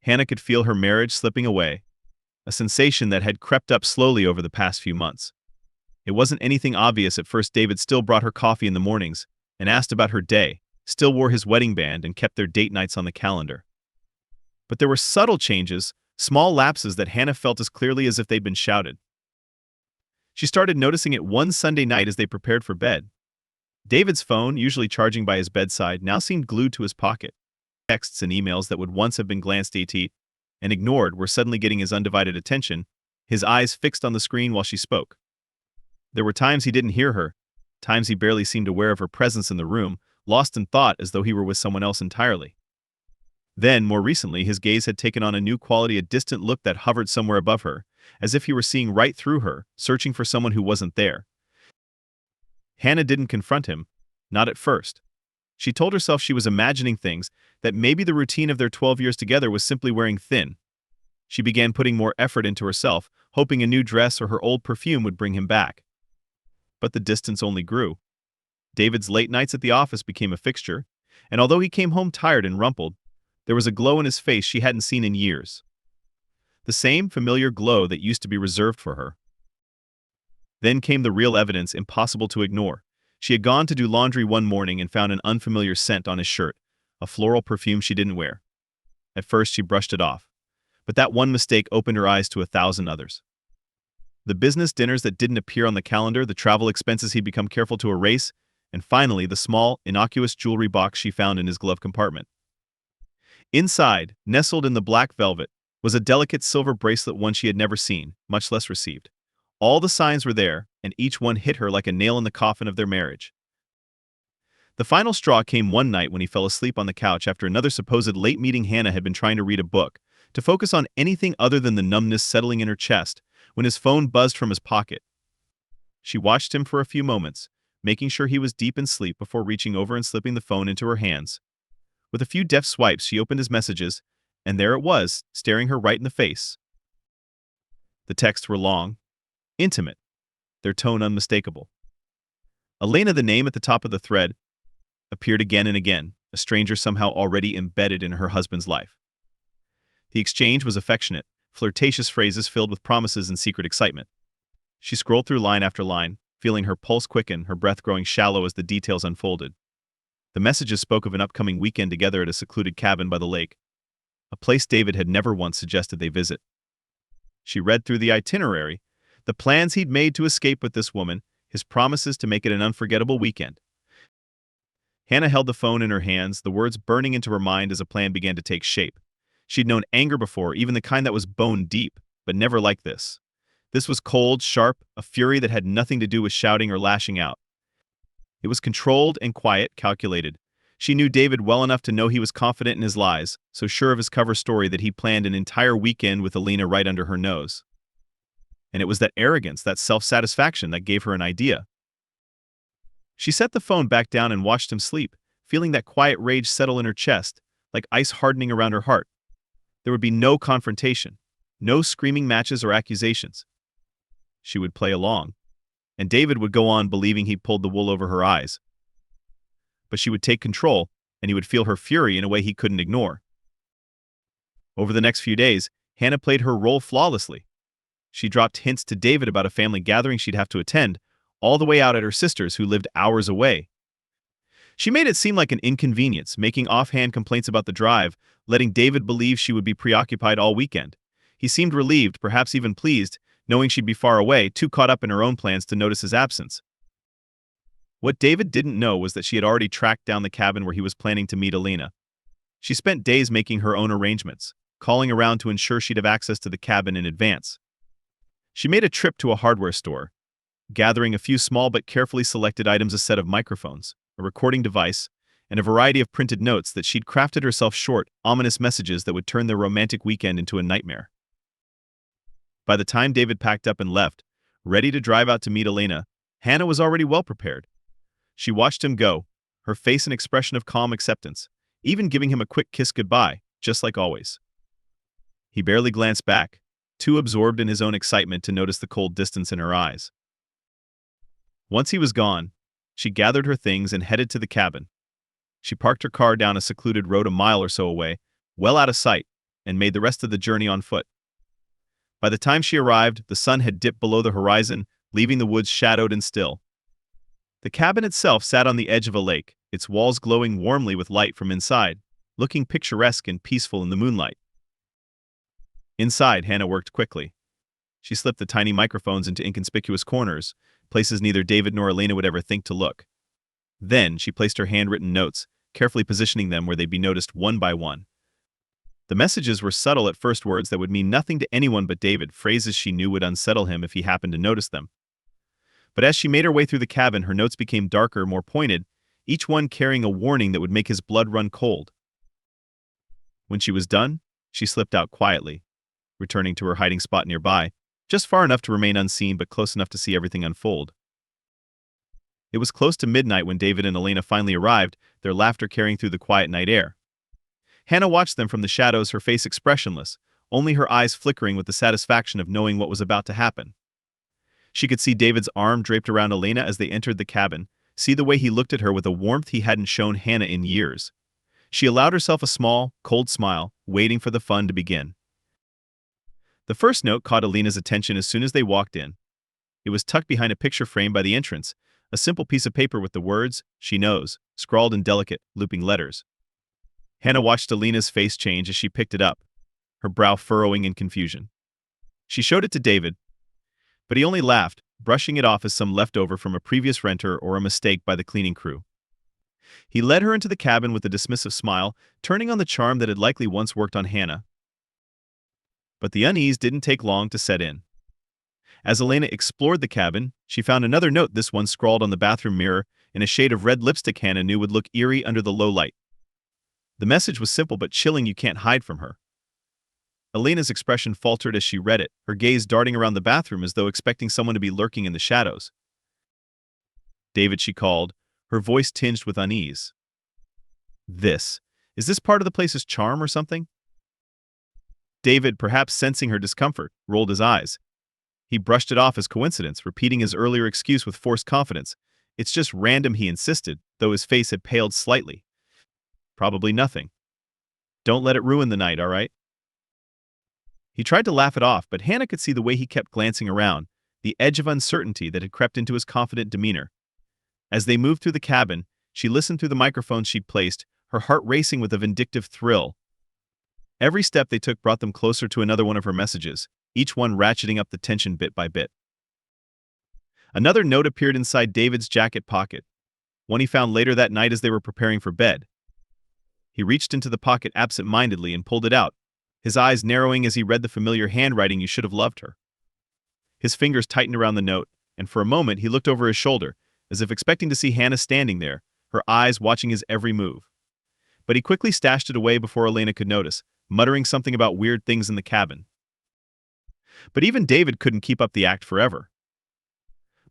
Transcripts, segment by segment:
Hannah could feel her marriage slipping away, a sensation that had crept up slowly over the past few months. It wasn't anything obvious at first. David still brought her coffee in the mornings and asked about her day, still wore his wedding band and kept their date nights on the calendar. But there were subtle changes, small lapses that Hannah felt as clearly as if they'd been shouted. She started noticing it one Sunday night as they prepared for bed. David's phone, usually charging by his bedside, now seemed glued to his pocket. Texts and emails that would once have been glanced at and ignored were suddenly getting his undivided attention, his eyes fixed on the screen while she spoke. There were times he didn't hear her, times he barely seemed aware of her presence in the room, lost in thought as though he were with someone else entirely. Then, more recently, his gaze had taken on a new quality, a distant look that hovered somewhere above her, as if he were seeing right through her, searching for someone who wasn't there. Hannah didn't confront him, not at first. She told herself she was imagining things, that maybe the routine of their 12 years together was simply wearing thin. She began putting more effort into herself, hoping a new dress or her old perfume would bring him back. But the distance only grew. David's late nights at the office became a fixture, and although he came home tired and rumpled, there was a glow in his face she hadn't seen in years. The same familiar glow that used to be reserved for her. Then came the real evidence, impossible to ignore. She had gone to do laundry one morning and found an unfamiliar scent on his shirt, a floral perfume she didn't wear. At first she brushed it off, but that one mistake opened her eyes to 1,000 others. The business dinners that didn't appear on the calendar, the travel expenses he'd become careful to erase, and finally the small, innocuous jewelry box she found in his glove compartment. Inside, nestled in the black velvet, was a delicate silver bracelet, one she had never seen, much less received. All the signs were there, and each one hit her like a nail in the coffin of their marriage. The final straw came one night when he fell asleep on the couch after another supposed late meeting. Hannah had been trying to read a book, to focus on anything other than the numbness settling in her chest, when his phone buzzed from his pocket. She watched him for a few moments, making sure he was deep in sleep before reaching over and slipping the phone into her hands. With a few deft swipes, she opened his messages, and there it was, staring her right in the face. The texts were long, intimate, their tone unmistakable. Elena, the name at the top of the thread, appeared again and again, a stranger somehow already embedded in her husband's life. The exchange was affectionate, flirtatious phrases filled with promises and secret excitement. She scrolled through line after line, feeling her pulse quicken, her breath growing shallow as the details unfolded. The messages spoke of an upcoming weekend together at a secluded cabin by the lake, a place David had never once suggested they visit. She read through the itinerary, the plans he'd made to escape with this woman, his promises to make it an unforgettable weekend. Hannah held the phone in her hands, the words burning into her mind as a plan began to take shape. She'd known anger before, even the kind that was bone deep, but never like this. This was cold, sharp, a fury that had nothing to do with shouting or lashing out. It was controlled and quiet, calculated. She knew David well enough to know he was confident in his lies, so sure of his cover story that he planned an entire weekend with Elena right under her nose. And it was that arrogance, that self-satisfaction that gave her an idea. She set the phone back down and watched him sleep, feeling that quiet rage settle in her chest, like ice hardening around her heart. There would be no confrontation, no screaming matches or accusations. She would play along, and David would go on believing he'd pulled the wool over her eyes. But she would take control, and he would feel her fury in a way he couldn't ignore. Over the next few days, Hannah played her role flawlessly. She dropped hints to David about a family gathering she'd have to attend, all the way out at her sister's who lived hours away. She made it seem like an inconvenience, making offhand complaints about the drive, letting David believe she would be preoccupied all weekend. He seemed relieved, perhaps even pleased, knowing she'd be far away, too caught up in her own plans to notice his absence. What David didn't know was that she had already tracked down the cabin where he was planning to meet Elena. She spent days making her own arrangements, calling around to ensure she'd have access to the cabin in advance. She made a trip to a hardware store, gathering a few small but carefully selected items, a set of microphones, a recording device, and a variety of printed notes that she'd crafted herself, short, ominous messages that would turn their romantic weekend into a nightmare. By the time David packed up and left, ready to drive out to meet Elena, Hannah was already well prepared. She watched him go, her face an expression of calm acceptance, even giving him a quick kiss goodbye, just like always. He barely glanced back, too absorbed in his own excitement to notice the cold distance in her eyes. Once he was gone, she gathered her things and headed to the cabin. She parked her car down a secluded road a mile or so away, well out of sight, and made the rest of the journey on foot. By the time she arrived, the sun had dipped below the horizon, leaving the woods shadowed and still. The cabin itself sat on the edge of a lake, its walls glowing warmly with light from inside, looking picturesque and peaceful in the moonlight. Inside, Hannah worked quickly. She slipped the tiny microphones into inconspicuous corners, places neither David nor Elena would ever think to look. Then, she placed her handwritten notes, carefully positioning them where they'd be noticed one by one. The messages were subtle at first, words that would mean nothing to anyone but David, phrases she knew would unsettle him if he happened to notice them. But as she made her way through the cabin, her notes became darker, more pointed, each one carrying a warning that would make his blood run cold. When she was done, she slipped out quietly, returning to her hiding spot nearby, just far enough to remain unseen but close enough to see everything unfold. It was close to midnight when David and Elena finally arrived, their laughter carrying through the quiet night air. Hannah watched them from the shadows, her face expressionless, only her eyes flickering with the satisfaction of knowing what was about to happen. She could see David's arm draped around Elena as they entered the cabin, see the way he looked at her with a warmth he hadn't shown Hannah in years. She allowed herself a small, cold smile, waiting for the fun to begin. The first note caught Elena's attention as soon as they walked in. It was tucked behind a picture frame by the entrance, a simple piece of paper with the words, "She knows," scrawled in delicate, looping letters. Hannah watched Elena's face change as she picked it up, her brow furrowing in confusion. She showed it to David, but he only laughed, brushing it off as some leftover from a previous renter or a mistake by the cleaning crew. He led her into the cabin with a dismissive smile, turning on the charm that had likely once worked on Hannah. But the unease didn't take long to set in. As Elena explored the cabin, she found another note, this one scrawled on the bathroom mirror in a shade of red lipstick Hannah knew would look eerie under the low light. The message was simple but chilling, "You can't hide from her." Elena's expression faltered as she read it, her gaze darting around the bathroom as though expecting someone to be lurking in the shadows. "David," she called, her voice tinged with unease. Is this part of the place's charm or something?" David, perhaps sensing her discomfort, rolled his eyes. He brushed it off as coincidence, repeating his earlier excuse with forced confidence. "It's just random," he insisted, though his face had paled slightly. "Probably nothing. Don't let it ruin the night, all right?" He tried to laugh it off, but Hannah could see the way he kept glancing around, the edge of uncertainty that had crept into his confident demeanor. As they moved through the cabin, she listened through the microphones she'd placed, her heart racing with a vindictive thrill. Every step they took brought them closer to another one of her messages, each one ratcheting up the tension bit by bit. Another note appeared inside David's jacket pocket, one he found later that night as they were preparing for bed. He reached into the pocket absent-mindedly and pulled it out, his eyes narrowing as he read the familiar handwriting, "You should have loved her." His fingers tightened around the note, and for a moment he looked over his shoulder, as if expecting to see Hannah standing there, her eyes watching his every move. But he quickly stashed it away before Elena could notice, muttering something about weird things in the cabin. But even David couldn't keep up the act forever.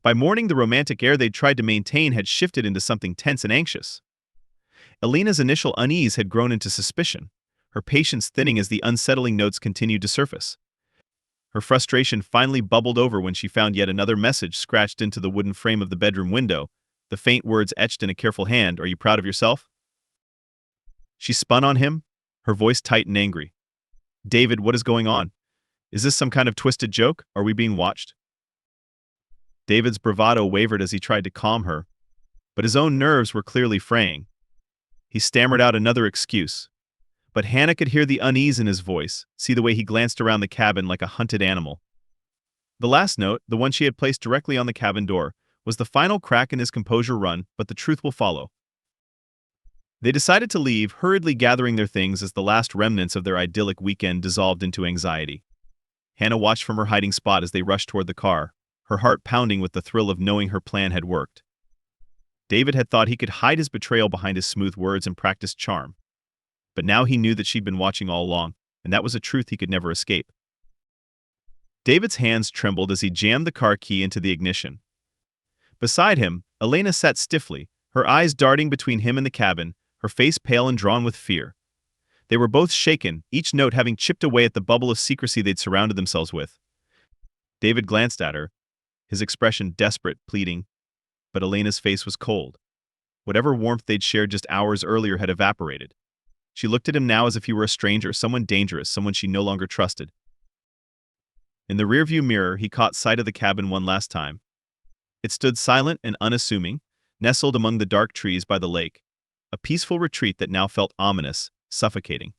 By morning, the romantic air they'd tried to maintain had shifted into something tense and anxious. Elena's initial unease had grown into suspicion, her patience thinning as the unsettling notes continued to surface. Her frustration finally bubbled over when she found yet another message scratched into the wooden frame of the bedroom window, the faint words etched in a careful hand, "Are you proud of yourself?" She spun on him, her voice tight and angry. "David, what is going on? Is this some kind of twisted joke? Are we being watched?" David's bravado wavered as he tried to calm her, but his own nerves were clearly fraying. He stammered out another excuse, but Hannah could hear the unease in his voice, see the way he glanced around the cabin like a hunted animal. The last note, the one she had placed directly on the cabin door, was the final crack in his composure run, but the truth will follow. They decided to leave, hurriedly gathering their things as the last remnants of their idyllic weekend dissolved into anxiety. Hannah watched from her hiding spot as they rushed toward the car, her heart pounding with the thrill of knowing her plan had worked. David had thought he could hide his betrayal behind his smooth words and practiced charm. But now he knew that she'd been watching all along, and that was a truth he could never escape. David's hands trembled as he jammed the car key into the ignition. Beside him, Elena sat stiffly, her eyes darting between him and the cabin, her face pale and drawn with fear. They were both shaken, each note having chipped away at the bubble of secrecy they'd surrounded themselves with. David glanced at her, his expression desperate, pleading, but Elena's face was cold. Whatever warmth they'd shared just hours earlier had evaporated. She looked at him now as if he were a stranger, someone dangerous, someone she no longer trusted. In the rearview mirror, he caught sight of the cabin one last time. It stood silent and unassuming, nestled among the dark trees by the lake, a peaceful retreat that now felt ominous, suffocating.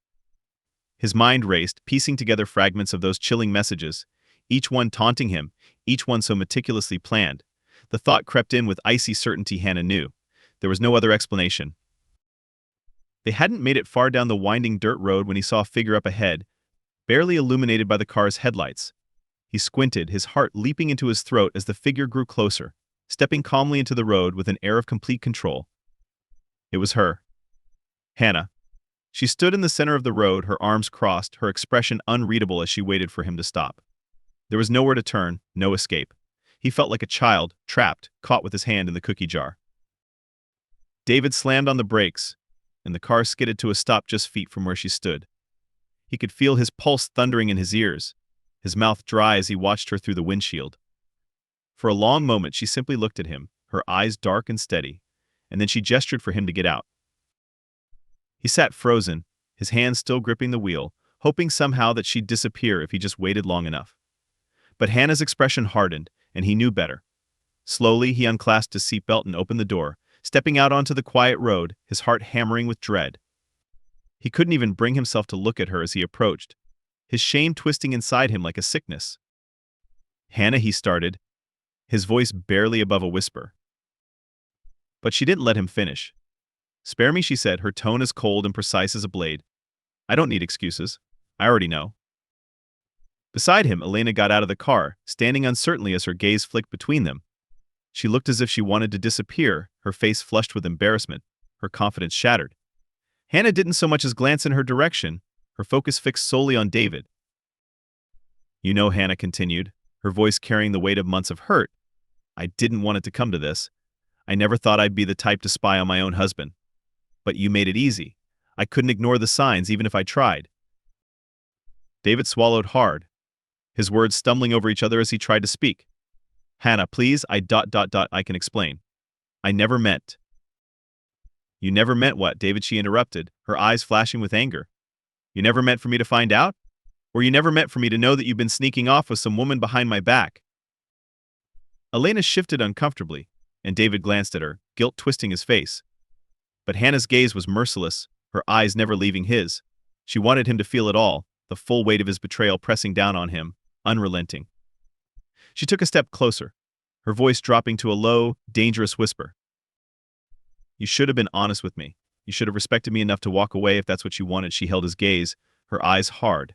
His mind raced, piecing together fragments of those chilling messages, each one taunting him, each one so meticulously planned. The thought crept in with icy certainty Hannah knew. There was no other explanation. They hadn't made it far down the winding dirt road when he saw a figure up ahead, barely illuminated by the car's headlights. He squinted, his heart leaping into his throat as the figure grew closer, stepping calmly into the road with an air of complete control. It was her. Hannah. She stood in the center of the road, her arms crossed, her expression unreadable as she waited for him to stop. There was nowhere to turn, no escape. He felt like a child, trapped, caught with his hand in the cookie jar. David slammed on the brakes, and the car skidded to a stop just feet from where she stood. He could feel his pulse thundering in his ears, his mouth dry as he watched her through the windshield. For a long moment she simply looked at him, her eyes dark and steady, and then she gestured for him to get out. He sat frozen, his hands still gripping the wheel, hoping somehow that she'd disappear if he just waited long enough. But Hannah's expression hardened, and he knew better. Slowly he unclasped his seatbelt and opened the door, stepping out onto the quiet road, his heart hammering with dread. He couldn't even bring himself to look at her as he approached, his shame twisting inside him like a sickness. "Hannah," he started, his voice barely above a whisper. But she didn't let him finish. "Spare me," she said, her tone as cold and precise as a blade. "I don't need excuses. I already know." Beside him, Elena got out of the car, standing uncertainly as her gaze flicked between them. She looked as if she wanted to disappear, her face flushed with embarrassment, her confidence shattered. Hannah didn't so much as glance in her direction, her focus fixed solely on David. "You know," Hannah continued, her voice carrying the weight of months of hurt, "I didn't want it to come to this. I never thought I'd be the type to spy on my own husband. But you made it easy. I couldn't ignore the signs even if I tried." David swallowed hard, his words stumbling over each other as he tried to speak. "Hannah, please, I can explain. I never meant." "You never meant what, David?" she interrupted, her eyes flashing with anger. "You never meant for me to find out? Or you never meant for me to know that you've been sneaking off with some woman behind my back?" Elena shifted uncomfortably, and David glanced at her, guilt twisting his face. But Hannah's gaze was merciless, her eyes never leaving his. She wanted him to feel it all, the full weight of his betrayal pressing down on him, unrelenting. She took a step closer, her voice dropping to a low, dangerous whisper. "You should have been honest with me. You should have respected me enough to walk away if that's what you wanted." She held his gaze, her eyes hard.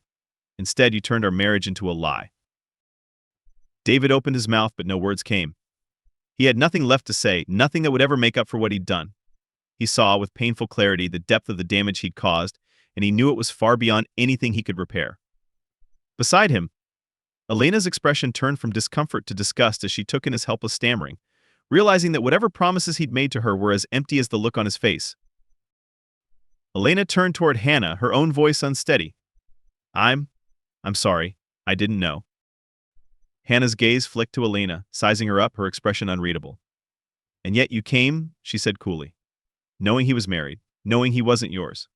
"Instead, you turned our marriage into a lie." David opened his mouth, but no words came. He had nothing left to say, nothing that would ever make up for what he'd done. He saw, with painful clarity, the depth of the damage he'd caused, and he knew it was far beyond anything he could repair. Beside him, Elena's expression turned from discomfort to disgust as she took in his helpless stammering, realizing that whatever promises he'd made to her were as empty as the look on his face. Elena turned toward Hannah, her own voice unsteady. I'm sorry. I didn't know." Hannah's gaze flicked to Elena, sizing her up, her expression unreadable. "And yet you came," she said coolly, "knowing he was married, knowing he wasn't yours."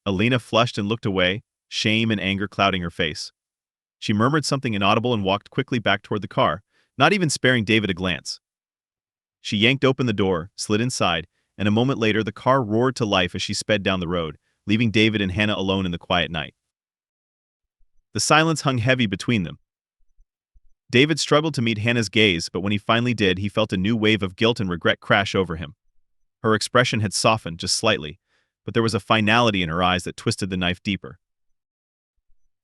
Elena flushed and looked away, shame and anger clouding her face. She murmured something inaudible and walked quickly back toward the car, not even sparing David a glance. She yanked open the door, slid inside, and a moment later the car roared to life as she sped down the road, leaving David and Hannah alone in the quiet night. The silence hung heavy between them. David struggled to meet Hannah's gaze, but when he finally did, he felt a new wave of guilt and regret crash over him. Her expression had softened just slightly, but there was a finality in her eyes that twisted the knife deeper.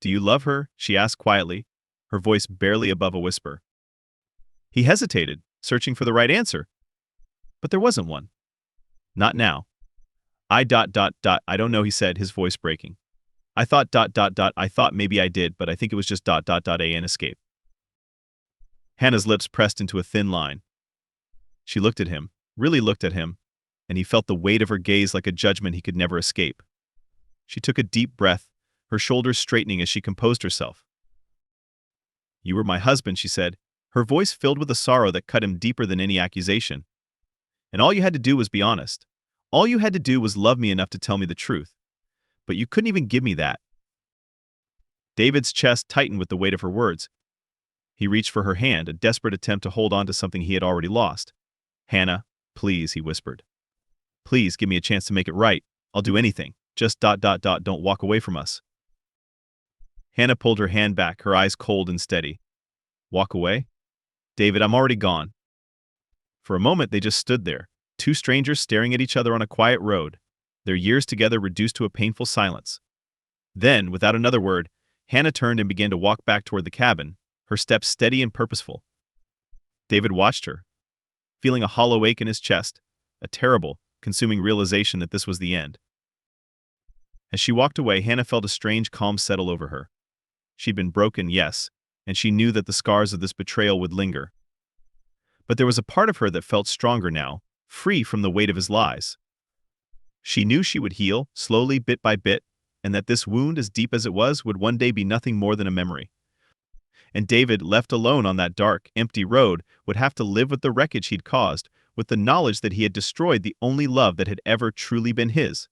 "Do you love her?" she asked quietly, her voice barely above a whisper. He hesitated, searching for the right answer. But there wasn't one. "Not now." I don't know," he said, his voice breaking. I thought maybe I did, but I think it was just and escape." Hannah's lips pressed into a thin line. She looked at him, really looked at him, and he felt the weight of her gaze like a judgment he could never escape. She took a deep breath, her shoulders straightening as she composed herself. "You were my husband," she said, her voice filled with a sorrow that cut him deeper than any accusation. "And all you had to do was be honest. All you had to do was love me enough to tell me the truth. But you couldn't even give me that. David's chest tightened with the weight of her words. He reached for her hand, a desperate attempt to hold on to something he had already lost. Hannah, please, he whispered. Please give me a chance to make it right. I'll do anything. Just ... don't walk away from us. Hannah pulled her hand back, her eyes cold and steady. Walk away? David, I'm already gone. For a moment they just stood there, two strangers staring at each other on a quiet road, their years together reduced to a painful silence. Then, without another word, Hannah turned and began to walk back toward the cabin, her steps steady and purposeful. David watched her, feeling a hollow ache in his chest, a terrible, consuming realization that this was the end. As she walked away, Hannah felt a strange calm settle over her. She'd been broken, yes, and she knew that the scars of this betrayal would linger. But there was a part of her that felt stronger now, free from the weight of his lies. She knew she would heal, slowly, bit by bit, and that this wound, as deep as it was, would one day be nothing more than a memory. And David, left alone on that dark, empty road, would have to live with the wreckage he'd caused, with the knowledge that he had destroyed the only love that had ever truly been his.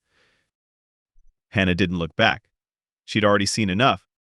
Hannah didn't look back. She'd already seen enough,